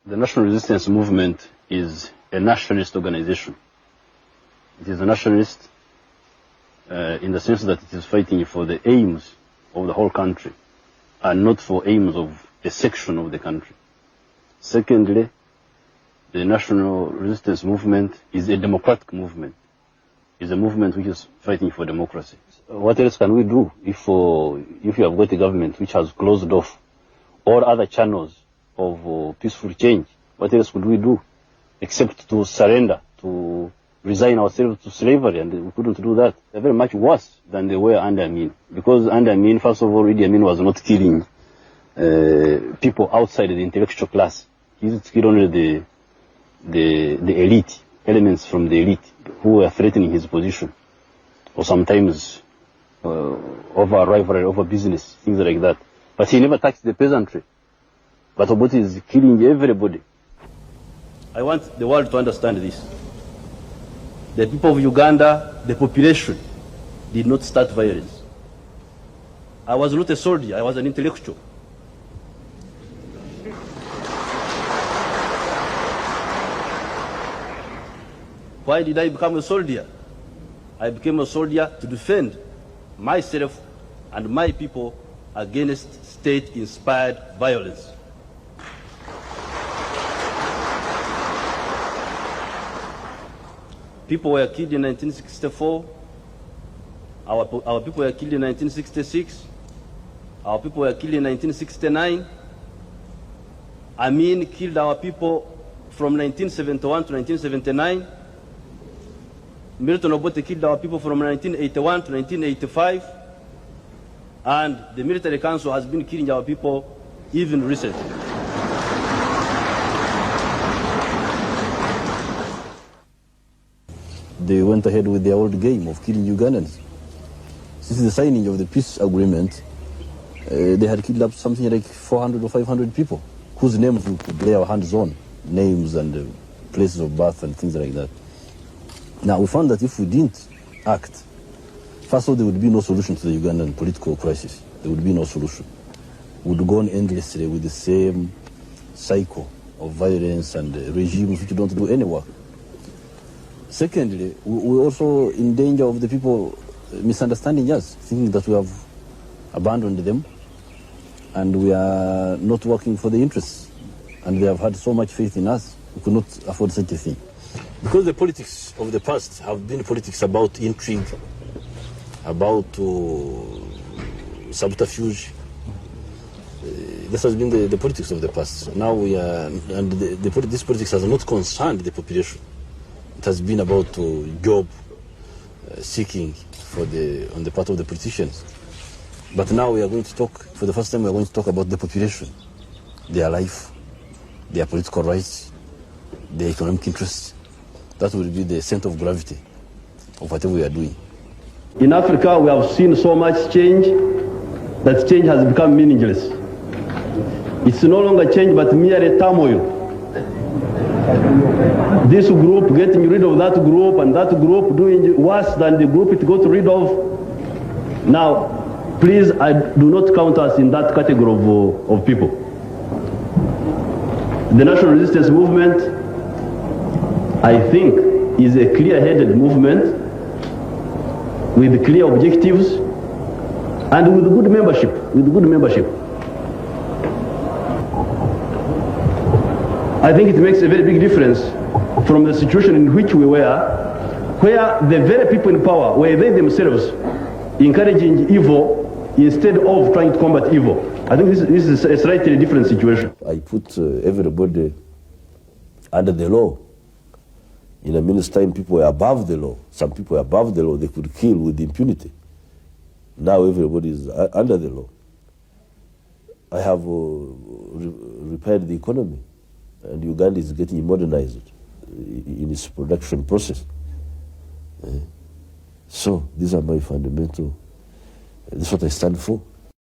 The National Resistance Movement is a nationalist organization. It is a nationalist in the sense that it is fighting for the aims of the whole country and not for aims of a section of the country. Secondly, the National Resistance Movement is a democratic movement. It's a movement which is fighting for democracy. What else can we do if you have got a government which has closed off all other channels of peaceful change? What else could we do except to surrender, to resign ourselves to slavery? And we couldn't do that. They're very much worse than they were under Amin. Because under Amin, first of all, Idi Amin was not killing people outside the intellectual class. He used to kill only the elite, elements from the elite who were threatening his position, or sometimes over rivalry, over business, things like that. But he never touched the peasantry. But Obote is killing everybody. I want the world to understand this. The people of Uganda, the population, did not start violence. I was not a soldier, I was an intellectual. Why did I become a soldier? I became a soldier to defend myself and my people against state-inspired violence. People were killed in 1964. Our people were killed in 1966. Our people were killed in 1969. Amin killed our people from 1971 to 1979. Milton Obote killed our people from 1981 to 1985. And the military council has been killing our people even recently. They went ahead with their old game of killing Ugandans. Since the signing of the peace agreement, they had killed up something like 400 or 500 people, whose names we could lay our hands on, names and places of birth and things like that. Now, we found that if we didn't act, first of all, there would be no solution to the Ugandan political crisis. There would be no solution. We would go on endlessly with the same cycle of violence and regimes which don't do any work. Secondly, we're also in danger of the people misunderstanding us, thinking that we have abandoned them and we are not working for the interests. And they have had so much faith in us, we could not afford such a thing. Because the politics of the past have been politics about intrigue, about subterfuge. This has been the politics of the past. Now we are, and this politics has not concerned the population. It has been about job seeking on the part of the politicians. But now we are going to talk, for the first time we are going to talk about the population, their life, their political rights, their economic interests. That will be the center of gravity of whatever we are doing. In Africa, we have seen so much change that change has become meaningless. It's no longer change, but merely turmoil. This group getting rid of that group, and that group doing worse than the group it got rid of. Now, please, I do not count us in that category of people. The National Resistance Movement, I think, is a clear-headed movement with clear objectives and with good membership. I think it makes a very big difference from the situation in which we were, where the very people in power were they themselves encouraging evil instead of trying to combat evil. I think this is a slightly different situation. I put everybody under the law. In a minute's time, people were above the law. Some people were above the law. They could kill with impunity. Now everybody is under the law. I have repaired the economy, and Uganda is getting modernized in its production process. So these are my fundamental, this is what I stand for.